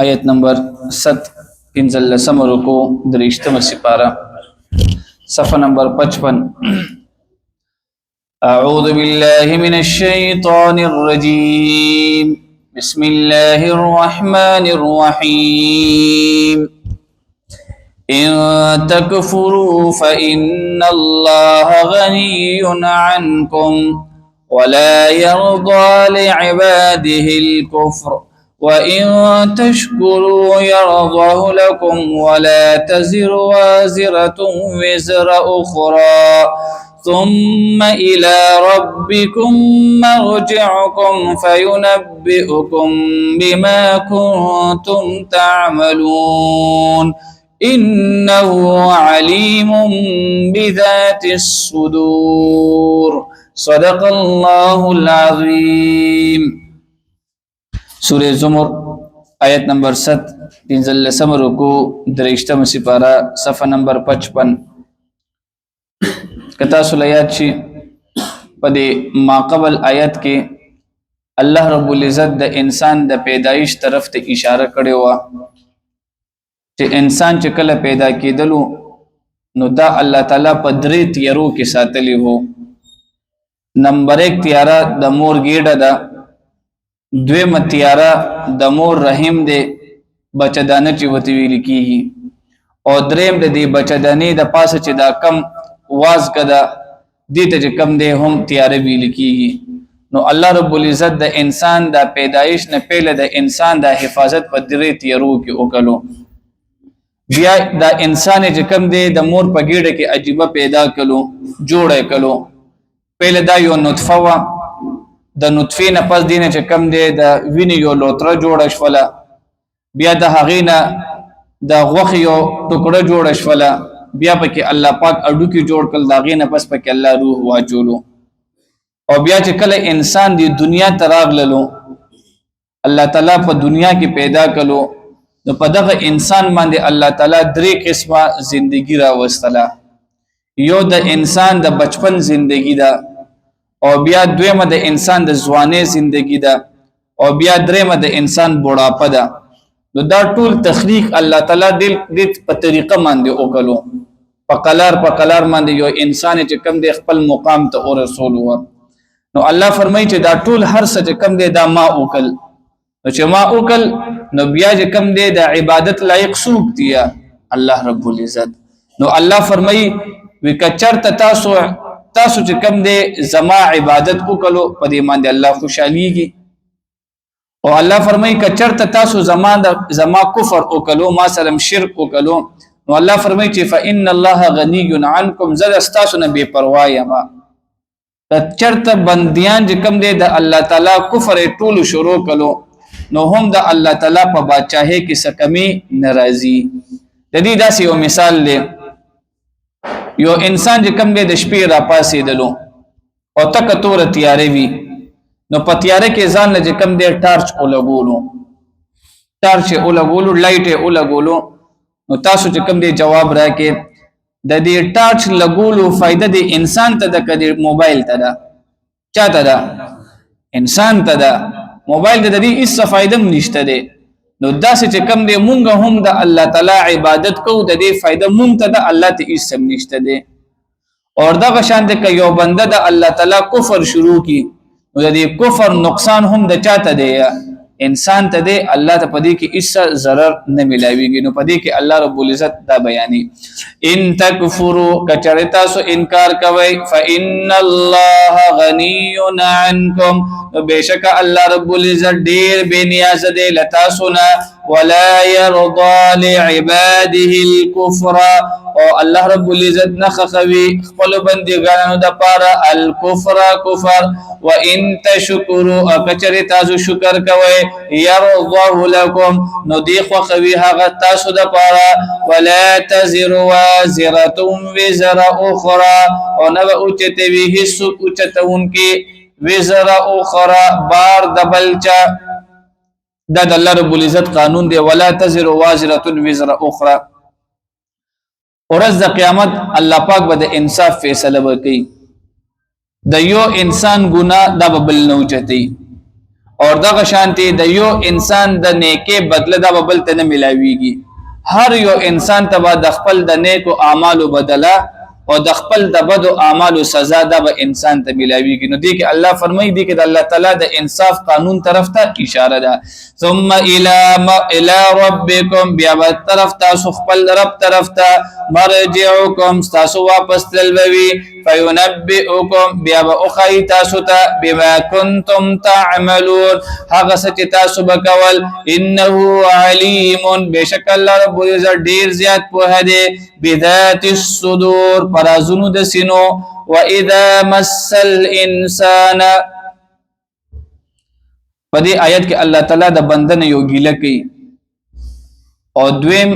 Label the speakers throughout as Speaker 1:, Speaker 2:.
Speaker 1: آیت نمبر 7 15 رکو درشتم سپارہ صفحہ نمبر 55 اعوذ باللہ من الشیطان الرجیم بسم اللہ الرحمن الرحیم ان تکفروا فإن اللہ غنی عنکم ولا يرضى لعباده الكفر وإن تشكروا يرضه لكم ولا تزر وازرة وزر أخرى ثم إلى ربكم مرجعكم فينبئكم بما كنتم تعملون إنه عليم بذات الصدور صدق الله العظيم سورہ زمر آیت نمبر 7 15 رکو درشتم سپارہ صفحہ نمبر 55 کتا سلیات شي پدې ما قبل آیت کې الله رب العزت د انسان د پیدایش طرف ته اشاره کړې و چې انسان چې کله پیدا کېدلو نو دا الله تعالی په درې تیارو کې ساتلی وو نمبر 1 تیارا د مور ګیډه ده دویم تیارا د مور رحم دی بچدانه چې وتی ویل کیږي او دریم د دې بچدانې د پاسه چې دا کم واز کدا دې ته چې کم دی هم تیار ویل کیږي نو الله رب العزت د انسان د پیدایش نه پهله د انسان د حفاظت په درې تیارو کې وکړو بیا د انسان چې کم دی د مور په ګیډه کې عجيبه پیدا کړو جوړه کړو پهله دا یو نطفه وا د نطفه نه پس دینه چې کم دی د وینې یو لوتره جوړه شوله بیا د هغې نه د غوښې یو ټوکړه جوړه شوله بیا پکې الله پاک اډوکي جوړ کړل د هغې نه پس پکې الله روح واچولو او بیا چې کله انسان دی دنیا ته راغللو الله تعالی په دنیا کې پیدا کړلو نو په دغه انسان باندې الله تعالی درې قسمه زندگی راوستله یو د انسان د بچپن زندگی ده او بیا دویمه د انسان د ځوانۍ زندگی ده او بیا دریمه د انسان بوډاپه ده نو دا ټول تخلیق الله تعالی د په طریقه باندې وکړو په قلار باندې یو انسان چې کم دی خپل مقام ته ورسول و نو الله فرمایي چې دا ټول هر څه چې کم دی دا ما وکړ نو چې ما وکړ نو بیا چې کم دی د عبادت لایق څوک دی الله رب العزت نو الله فرمایي وکچرت تاسو چې کم دی زما عبادت وکړو په دې باندې الله خوشاليږي او الله فرمایي کچرته تاسو زما کفر وکړو ما سره شرک وکړو نو الله فرمایي چې فإن الله غني عنكم زل استاسو نه بے پروا یم کچرته بنديان چې کم دی د الله تعالی کفر ټول شروع کړو نو هم د الله تعالی په بادشاہي کې سکمي ناراضي د دې داسې یو مثال دی یو انسان چې کم دی د شپې را پاسې دلو او تک تور تیارې وي نو په تیارې کې ځان له کم دی ټارچ ولګولو لایټ ولګولو نو تاسو چې کم دی جواب راکې د دې ټارچ لګولو فائدہ د انسان ته د کدي موبایل ته ده چاته ده انسان ته ده موبایل ته د دې هیڅ فائدہ نشته ده نو داسې چې کم دی مونږ هم د الله تعالی عبادت کو د دې فائدہ مونږ ته د الله ته هیڅ نشته ده اور دا شان د یو بنده د الله تعالی کفر شروع کی نو د دې کفر نقصان هم د چاته دی انسان ته دی الله ته پدې کې هیڅ ضرر نه ملاويږي نو پدې کې الله رب العزت دا بیانې ان تکفروا کچرتا سو انکار کوي فإن الله غني عنكم بشک الله رب العزت ډیر بے نیاز دی لتا سنا ولا يرضى لعباده الكفر او الله رب العزت نخخوي خپل بندګانو د پاره الکفر کفر وان تشکروا اکچری تاسو شکر کوئ يرضه لكم نو دی خو خوي هغه تاسو د پاره ولا تزر وازره وزر اخرى او نو اوچته وی هیڅ اوچتون کې وزر اخرى بار دبلچا دا د الله رب العزت قانون دی ولا تزر وازره وزر اخرى ورځ د قیامت الله پاک به د انصاف فیصله وکړي د یو انسان ګناه د بل نه اوچتي اور دغه شانتي د یو انسان د نیکه بدله دا بل ته نه ملاويږي هر یو انسان ته د خپل د نیکو اعمالو بدله او د خپل د بدو اعمالو سزا د انسان ته ملاويږي نو دی کې الله فرمایي دی کې د الله تعالی د انصاف قانون طرف ته اشاره ده ثم الى ربكم بیا طرف تاسو خپل رب طرف ته مرجعكم تاسو واپس تلوي فينبئكم بیا اخی تاسو ته بما كنتم تعملون هغه څه تاسو بکول انه علیم بشک الله رب العزت ډیر زیات په هده بذات الصدور پرازونو د سینو واذا مس الانسان په دې آیت کې الله تعالی د بنده نه یو ګیله کوي او دویم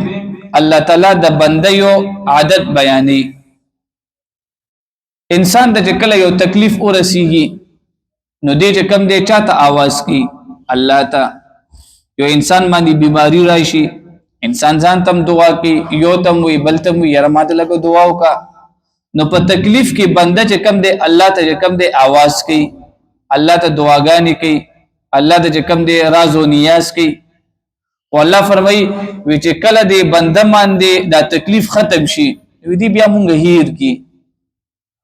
Speaker 1: الله تعالی د بنده یو عادت بیانې انسان د کله یو تکلیف ورسیږي نو دې چې کم دې چاته आवाज کوي الله ته یو انسان باندې بیماری راشي انسان ځان تم دعا کوي یو تم وی بل تم وی یاره ماته لګو دعا وکا نو په تکلیف کې بنده چې کم دې الله ته چې کم دې आवाज کوي الله ته دعاګانې کوي الله ته چې کم دې راز او نیاز کوي او الله فرمایي وی چې کله دې بنده باندې دا تکلیف ختم شي وی دې بیا مونږ هیر کی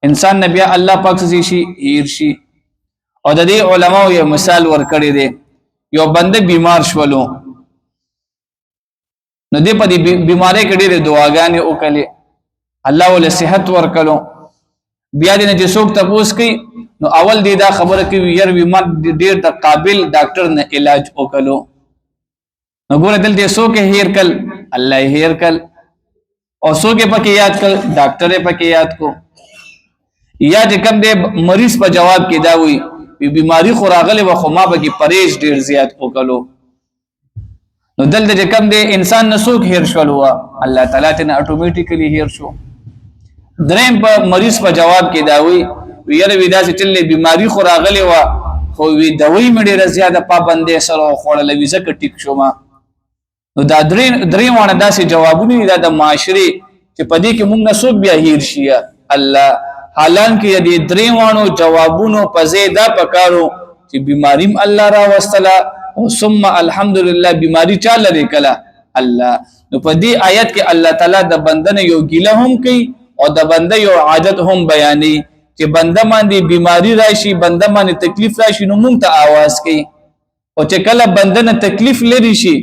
Speaker 1: انسان نبی الله پاک شي هیر شي او د دې علماو یو مثال ورکړی دی یو بنده بیمار شولو نو دې په دې بیماری کې ډېر دعاګانې وکړي الله ول صحت ورکړو بیا دې نه چې څوک تاسو کوي نو اول دې دا خبره کوي ير بیمار ډېر د قابل ډاکټر نه علاج وکړو نو ګوره دلته څوک هیر کل الله هیر کل او څوک پکې یاد کل ډاکټر پکې یاد کو یا چې کوم دې مریض په جواب کې دا وي بیماری خو راغله و خو ما به پرهیز ډیر زیات وکړو نو دلته کوم دی انسان نسوک هیر شول هوا الله تعالی ته اتوماتیکلی هیر شو دریم په مریض په جواب کې دا وی ویره ودا چې چلې بیماری خو راغله و خو وی دوی مې ډیر زیاته پابندې سره خوړل وی زکه ټیک شو ما نو دا دریم ونه داسې جوابونه دا د معاشري چې پدې کې موږ نسوک بیا هیر شي الله حالانکه دې دریوانو جوابونو په زیاده پکارو چې بیماریم الله را وستلا او ثم الحمدلله بیماری چا لري کلا الله نو په دې آیت کې الله تعالی د بندنه یو ګیله هم کوي او د بنده یو عادت هم بیانې چې بنده باندې بیماری راشي بنده باندې تکلیف راشي نو مونږ ته आवाज کوي او چې کله بندنه تکلیف لري شي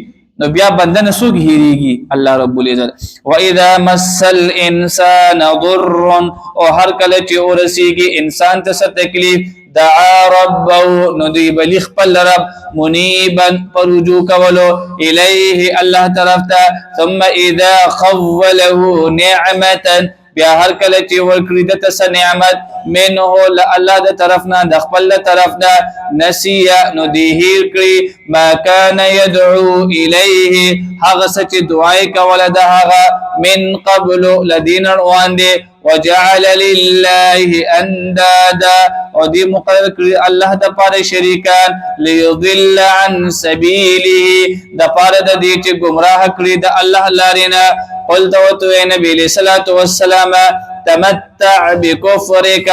Speaker 1: نو بیا بندنه سوق هيريږي الله رب العزت واذا مس الانسان ضر او هر کله چې ورسیږي انسان ته تکلیف دعا ربه نو دی بلی خپل رب منیبا پرجو کولو الیه الله طرف ته ثم اذا خوله نعمتا بیا هر کله چې ورکړي د تس نعمت منه الله د طرفنا د خپل طرفنا نسیا نو دی هیر کړي ما کان يدعو الیه هغه چې دعای کوله د هغه من قبل لدین وانده وجعل لله اندادا او دی مقرر کړي الله د پاره شریکان ليضل عن سبيله د پاره د دې چې گمراه کړي د الله لارینه قلت وتو نبی علیہ الصلوۃ والسلام تمتع بكفرك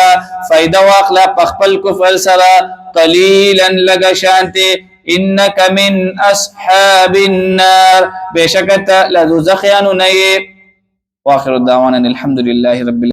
Speaker 1: فائدہ واخلا پخپل کفر سرا قليلا لگا شانته انك من اصحاب النار بشکت لذو زخیان نه واخر الدعوانا الحمد لله رب